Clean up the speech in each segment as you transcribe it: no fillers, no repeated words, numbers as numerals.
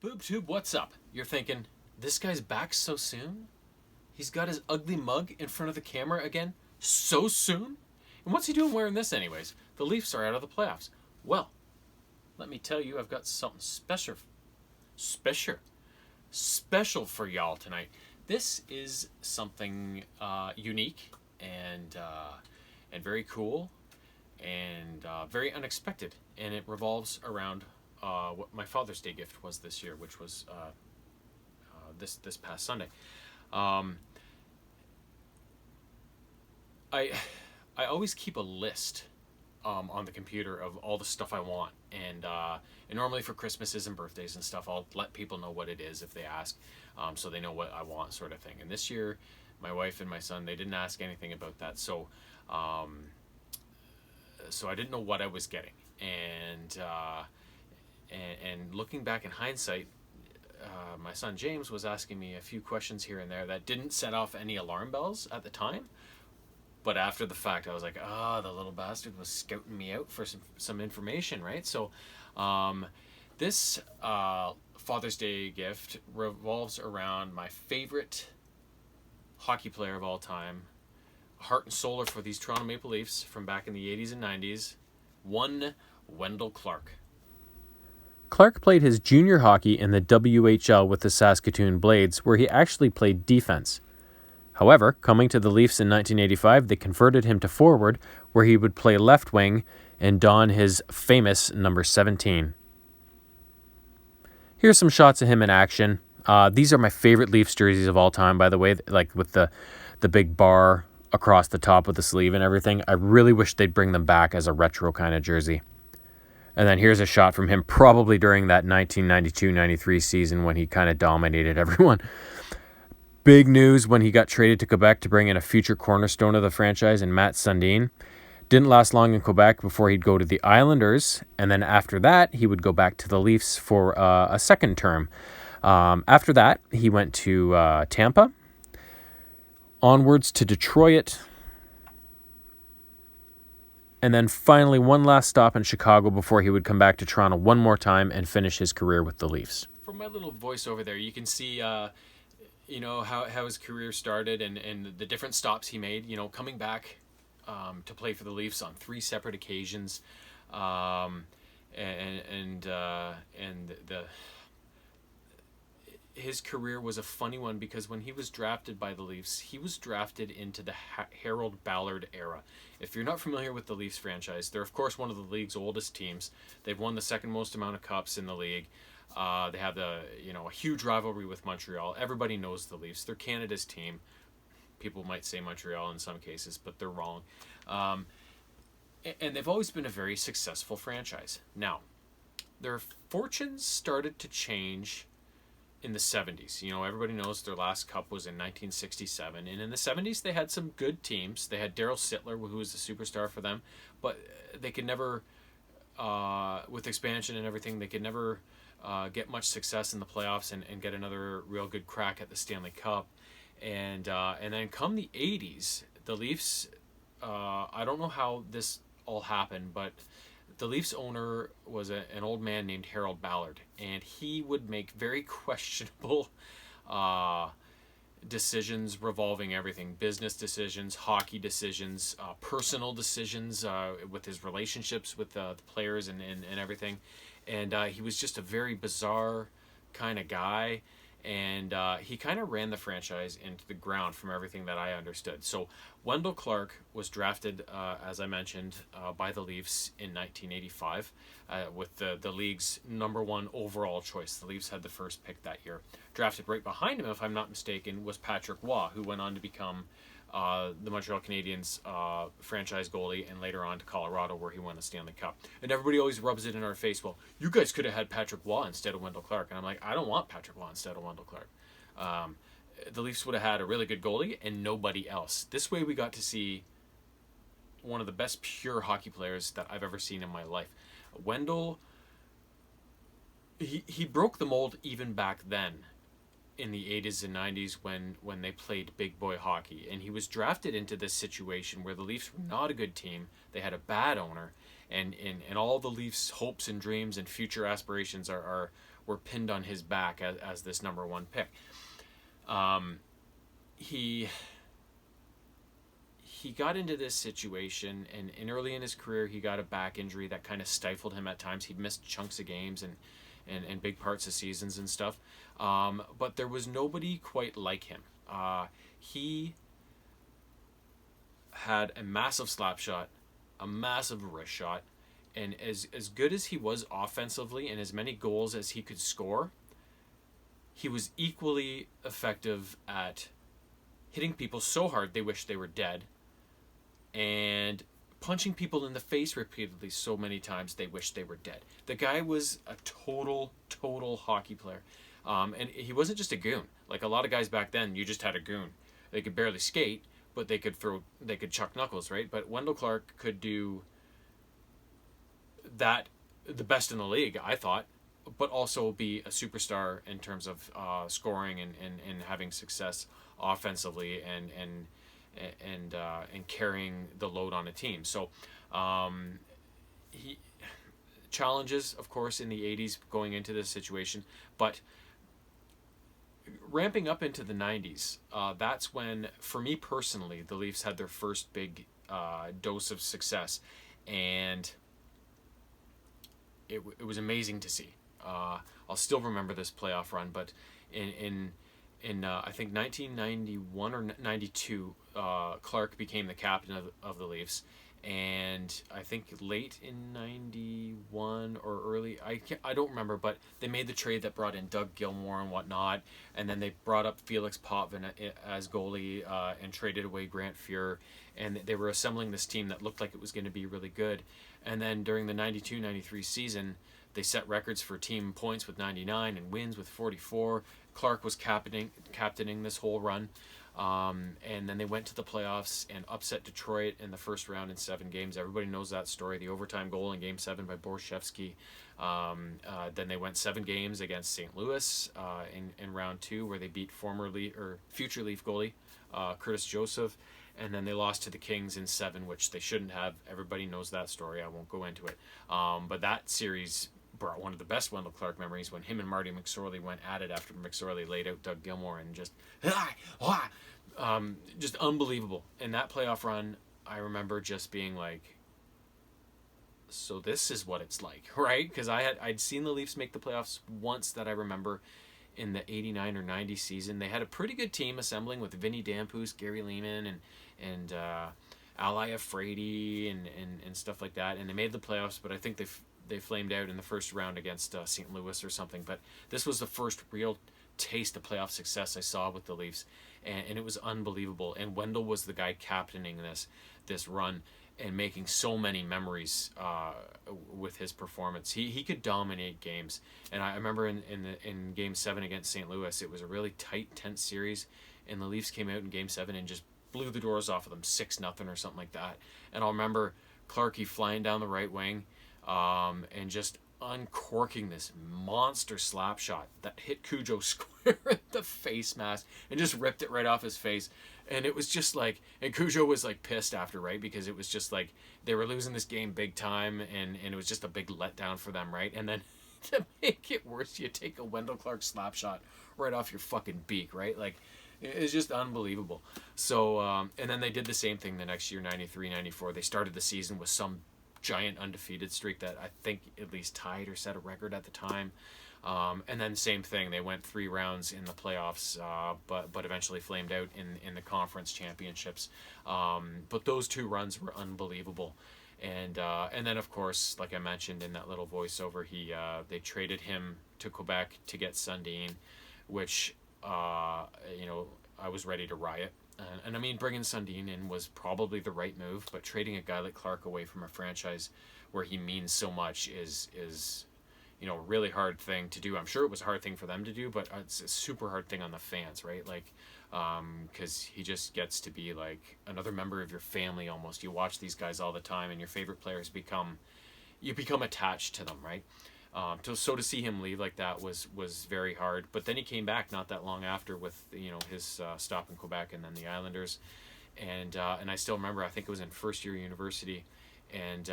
BoobTube, what's up? You're thinking, this guy's back so soon? He's got his ugly mug in front of the camera again? So soon? And what's he doing wearing this anyways? The Leafs are out of the playoffs. Well, let me tell you, I've got something special for y'all tonight. This is something unique and very cool and very unexpected, and it revolves around what my Father's Day gift was this year, which was this past Sunday. I always keep a list on the computer of all the stuff I want, and normally for Christmases and birthdays and stuff, I'll let people know what it is if they ask, so they know what I want, sort of thing. And this year, my wife and my son, they didn't ask anything about that, so I didn't know what I was getting, and looking back in hindsight, my son James was asking me a few questions here and there that didn't set off any alarm bells at the time. But after the fact, I was like, the little bastard was scouting me out for some information, right? So this Father's Day gift revolves around my favorite hockey player of all time, heart and soul for these Toronto Maple Leafs from back in the 80s and 90s, one Wendell Clark. Clark played his junior hockey in the WHL with the Saskatoon Blades, where he actually played defense. However, coming to the Leafs in 1985, they converted him to forward, where he would play left wing and don his famous number 17. Here's some shots of him in action. These are my favorite Leafs jerseys of all time, by the way, like with the big bar across the top of the sleeve and everything. I really wish they'd bring them back as a retro kind of jersey. And then here's a shot from him probably during that 1992-93 season when he kind of dominated everyone. Big news when he got traded to Quebec to bring in a future cornerstone of the franchise in Matt Sundin. Didn't last long in Quebec before he'd go to the Islanders, and then after that, he would go back to the Leafs for a second term. After that, he went to Tampa, onwards to Detroit, and then finally one last stop in Chicago before he would come back to Toronto one more time and finish his career with the Leafs. From my little voiceover there, you can see how his career started and the different stops he made, coming back to play for the Leafs on 3 separate occasions, his career was a funny one because when he was drafted by the Leafs, he was drafted into the Harold Ballard era. If you're not familiar with the Leafs franchise, they're of course one of the league's oldest teams. They've won the second most amount of cups in the league. They have a huge rivalry with Montreal. Everybody knows the Leafs. They're Canada's team. People might say Montreal in some cases, but they're wrong. And they've always been a very successful franchise. Now, their fortunes started to change in the 70s. Everybody knows their last cup was in 1967. And in the 70s, they had some good teams. They had Daryl Sittler, who was the superstar for them. But they could never, with expansion and everything, they could never get much success in the playoffs and get another real good crack at the Stanley Cup. And then come the 80s, the Leafs, I don't know how this all happened, but the Leafs owner was an old man named Harold Ballard, and he would make very questionable decisions revolving everything: business decisions, hockey decisions, personal decisions with his relationships with the players and everything. And he was just a very bizarre kind of guy. And he kind of ran the franchise into the ground from everything that I understood. So Wendell Clark was drafted, as I mentioned, by the Leafs in 1985 with the league's number 1 overall choice. The Leafs had the first pick that year. Drafted right behind him, if I'm not mistaken, was Patrick Waugh, who went on to become the Montreal Canadiens franchise goalie, and later on to Colorado, where he won the Stanley Cup. And everybody always rubs it in our face, well, you guys could have had Patrick Waugh instead of Wendell Clark. And I'm like, I don't want Patrick Waugh instead of Wendell Clark. The Leafs would have had a really good goalie and nobody else. This way we got to see one of the best pure hockey players that I've ever seen in my life. Wendell, he broke the mold even back then in the 80s and 90s when they played big boy hockey. And he was drafted into this situation where the Leafs were not a good team. They had a bad owner. And all the Leafs' hopes and dreams and future aspirations were were pinned on his back as this number one pick. He got into this situation, and early in his career, he got a back injury that kind of stifled him at times. He missed chunks of games and big parts of seasons and stuff. But there was nobody quite like him. He had a massive slap shot, a massive wrist shot, and as good as he was offensively and as many goals as he could score, he was equally effective at hitting people so hard they wish they were dead, and punching people in the face repeatedly so many times they wish they were dead. The guy was a total hockey player. And he wasn't just a goon. Like a lot of guys back then, you just had a goon. They could barely skate, but they could chuck knuckles, right? But Wendell Clark could do that the best in the league, I thought, but also be a superstar in terms of scoring and having success offensively and carrying the load on a team. So he challenges, of course, in the 80s going into this situation, but ramping up into the 90s, that's when, for me personally, the Leafs had their first big dose of success, and it was amazing to see. I'll still remember this playoff run, but in I think 1991 or 92, Clark became the captain of the Leafs, and I think late in 91 or early, I don't remember, but they made the trade that brought in Doug Gilmour and whatnot, and then they brought up Felix Potvin as goalie and traded away Grant Fuhr, and they were assembling this team that looked like it was going to be really good. And then during the 92-93 season, they set records for team points with 99 and wins with 44. Clark was captaining this whole run. And then they went to the playoffs and upset Detroit in the first round in 7 games. Everybody knows that story, the overtime goal in Game 7 by Borshevsky. Then they went 7 games against St. Louis in round 2, where they beat future Leaf goalie Curtis Joseph. And then they lost to the Kings in 7, which they shouldn't have. Everybody knows that story. I won't go into it. But that series brought one of the best Wendell Clark memories when him and Marty McSorley went at it after McSorley laid out Doug Gilmour and just unbelievable. In that playoff run, I remember just being like, so this is what it's like, right? Because I'd seen the Leafs make the playoffs once, that I remember, in the 89 or 90 season. They had a pretty good team assembling with Vinny Damphousse, Gary Lehman, and Ally Frady and stuff like that. And they made the playoffs, but I think they flamed out in the first round against St. Louis or something. But this was the first real taste of playoff success I saw with the Leafs, and it was unbelievable. And Wendell was the guy captaining this run and making so many memories with his performance. He could dominate games. And I remember in Game 7 against St. Louis, it was a really tight, tense series, and the Leafs came out in Game 7 and just blew the doors off of them 6-0 or something like that. And I'll remember Clarkey flying down the right wing and just uncorking this monster slap shot that hit Cujo square in the face mask and just ripped it right off his face. And it was just like, and Cujo was like pissed after, right? Because it was just like they were losing this game big time, and it was just a big letdown for them, right? And then to make it worse, you take a Wendell Clark slap shot right off your fucking beak, right? Like, it's just unbelievable. So, and then they did the same thing the next year, 93, 94. They started the season with some giant undefeated streak that I think at least tied or set a record at the time. And then same thing, they went 3 rounds in the playoffs, but eventually flamed out in the conference championships. But those 2 runs were unbelievable. And then, of course, like I mentioned in that little voiceover, they traded him to Quebec to get Sundin, which I was ready to riot. And I mean, bringing Sundin in was probably the right move, but trading a guy like Clark away from a franchise where he means so much is a really hard thing to do. I'm sure it was a hard thing for them to do, but it's a super hard thing on the fans, right? Like, because he just gets to be like another member of your family almost. You watch these guys all the time, and your favorite players become attached to them, right? So to see him leave like that was very hard. But then he came back not that long after with his stop in Quebec and then the Islanders, and I still remember, I think it was in first year university, and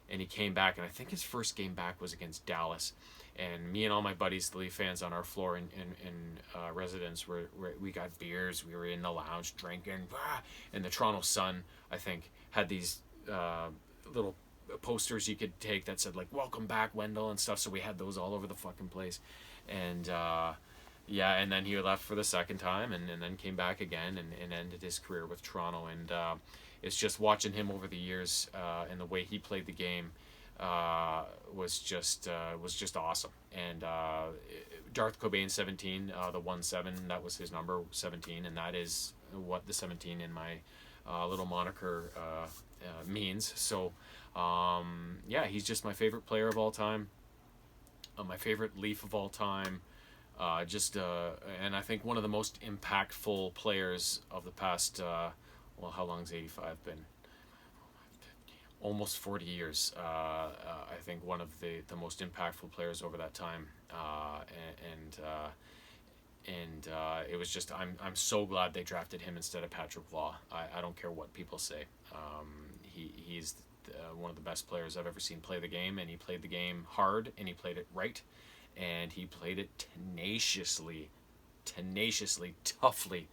he came back, and I think his first game back was against Dallas, and me and all my buddies, the Leaf fans, on our floor in residence, we got beers. We were in the lounge drinking, and the Toronto Sun, I think, had these little posters you could take that said like "Welcome back, Wendell" and stuff. So we had those all over the fucking place, and yeah, and then he left for the second time, and then came back again, and ended his career with Toronto. And it's just watching him over the years, and the way he played the game was just awesome. And Darth Cobain 17, the 1-7, that was his number 17, and that is what the 17 in my little moniker means. So yeah, he's just my favorite player of all time, my favorite Leaf of all time. And I think one of the most impactful players of the past. Well, how long's 85 been? Almost 40 years. I think one of the most impactful players over that time. And it was just I'm so glad they drafted him instead of Patrick Law. I don't care what people say. He's one of the best players I've ever seen play the game, and he played the game hard, and he played it right, and he played it tenaciously, toughly.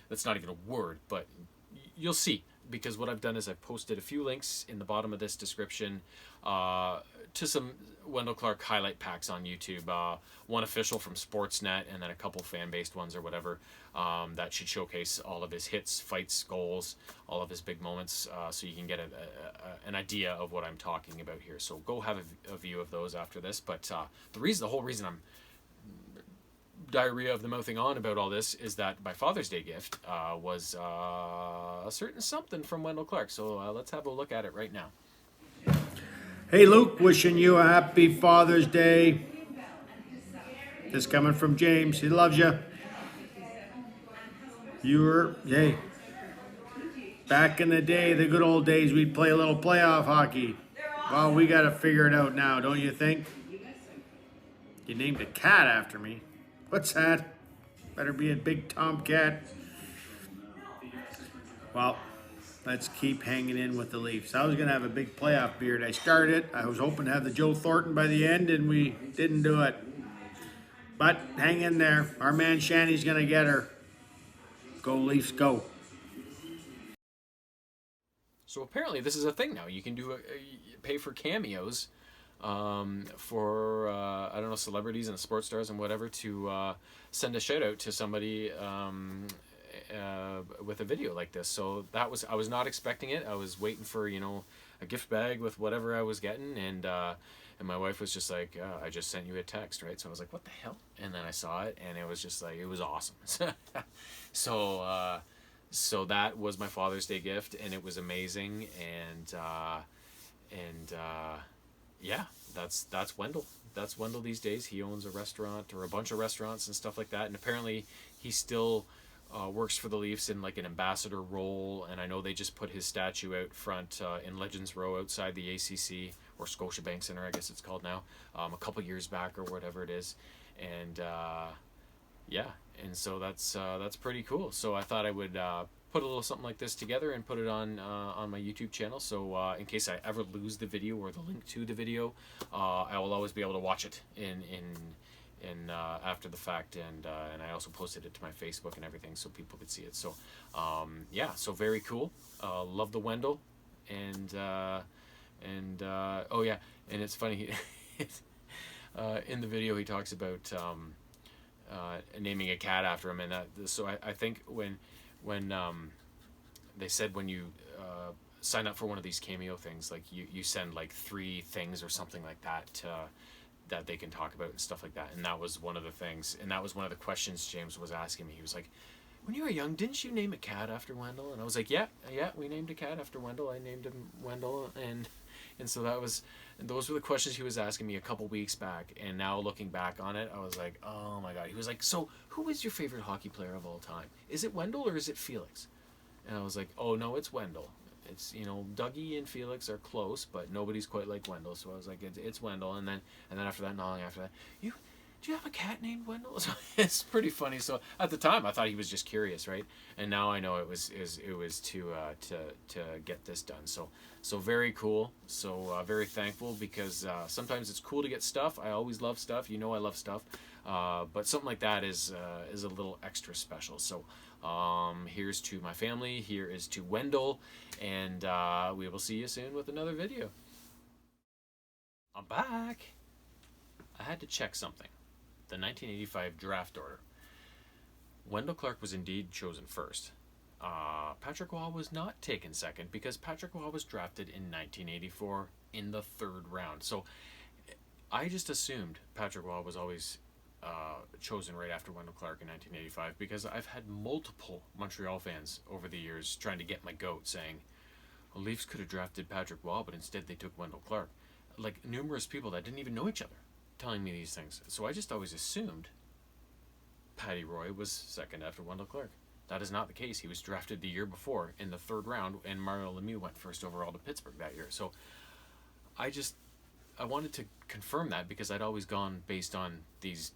That's not even a word, but you'll see, because what I've done is I've posted a few links in the bottom of this description to some Wendell Clark highlight packs on YouTube. One official from Sportsnet, and then a couple fan-based ones or whatever that should showcase all of his hits, fights, goals, all of his big moments, so you can get an idea of what I'm talking about here. So go have a view of those after this. But the whole reason I'm diarrhea of the mouthing on about all this is that my Father's Day gift was a certain something from Wendell Clark. So let's have a look at it right now. Hey Luke, wishing you a happy Father's Day. This coming from James. He loves you. Hey, back in the day, the good old days, we'd play a little playoff hockey. Well, we got to figure it out now, don't you think? You named a cat after me. What's that? Better be a big tomcat. Well, let's keep hanging in with the Leafs. I was going to have a big playoff beard. I started. I was hoping to have the Joe Thornton by the end, and we didn't do it. But hang in there. Our man Shanny's going to get her. Go Leafs, go. So apparently this is a thing now. You can pay for cameos for I don't know, celebrities and sports stars and whatever to send a shout out to somebody with a video like this. So I was not expecting it. I was waiting for a gift bag with whatever I was getting, and my wife was just like, I just sent you a text, right? So I was like, what the hell? And then I saw it, and it was just like, it was awesome. So that was my Father's Day gift, and it was amazing. And yeah, that's Wendell. That's Wendell these days. He owns a restaurant or a bunch of restaurants and stuff like that. And apparently he still works for the Leafs in like an ambassador role. And I know they just put his statue out front in Legends Row outside the ACC or Scotiabank Center, I guess it's called now, a couple years back or whatever it is. And yeah, and so that's pretty cool. So I thought I would put a little something like this together and put it on my YouTube channel. So in case I ever lose the video or the link to the video, I will always be able to watch it in after the fact. And I also posted it to my Facebook and everything so people could see it. So yeah, so very cool. Love the Wendell, and oh yeah, and it's funny. In the video he talks about naming a cat after him, and so I think when they said when you sign up for one of these cameo things, like you send like 3 things or something like that that they can talk about and stuff like that, and that was one of the things, and that was one of the questions James was asking me. He was like, when you were young, didn't you name a cat after Wendell? And I was like, yeah, we named a cat after Wendell. I named him Wendell, and so those were the questions he was asking me a couple weeks back. And now looking back on it, I was like, oh my God. He was like, so who is your favorite hockey player of all time? Is it Wendell or is it Felix? And I was like, oh no, it's Wendell. It's, Dougie and Felix are close, but nobody's quite like Wendell. So I was like, it's Wendell. And then after that, not long after that, do you have a cat named Wendell? So it's pretty funny. So at the time, I thought he was just curious, right? And now I know it was to get this done. So very cool. So very thankful, because sometimes it's cool to get stuff. I always love stuff. You know, I love stuff. But something like that is a little extra special. So here's to my family. Here is to Wendell, and we will see you soon with another video. I'm back. I had to check something. The 1985 draft order. Wendell Clark was indeed chosen first. Patrick Waugh was not taken second, because Patrick Waugh was drafted in 1984 in the 3rd round. So I just assumed Patrick Waugh was always chosen right after Wendell Clark in 1985, because I've had multiple Montreal fans over the years trying to get my goat, saying, well, Leafs could have drafted Patrick Waugh, but instead they took Wendell Clark. Like, numerous people that didn't even know each other telling me these things. So I just always assumed Patty Roy was second after Wendell Clark. That is not the case. He was drafted the year before in the 3rd round, and Mario Lemieux went first overall to Pittsburgh that year. So I wanted to confirm that, because I'd always gone based on these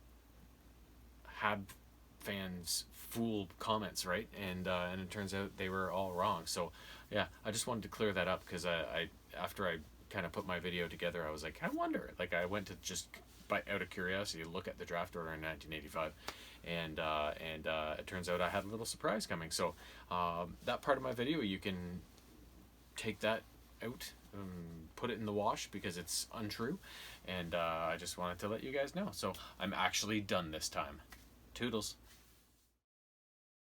Hab fans fool comments, right? And it turns out they were all wrong. So yeah, I just wanted to clear that up, because I after I kind of put my video together, I was like, I wonder. Like, I went to just out of curiosity look at the draft order in 1985, and it turns out I had a little surprise coming. So that part of my video, you can take that out, put it in the wash, because it's untrue, and I just wanted to let you guys know. So I'm actually done this time. Toodles.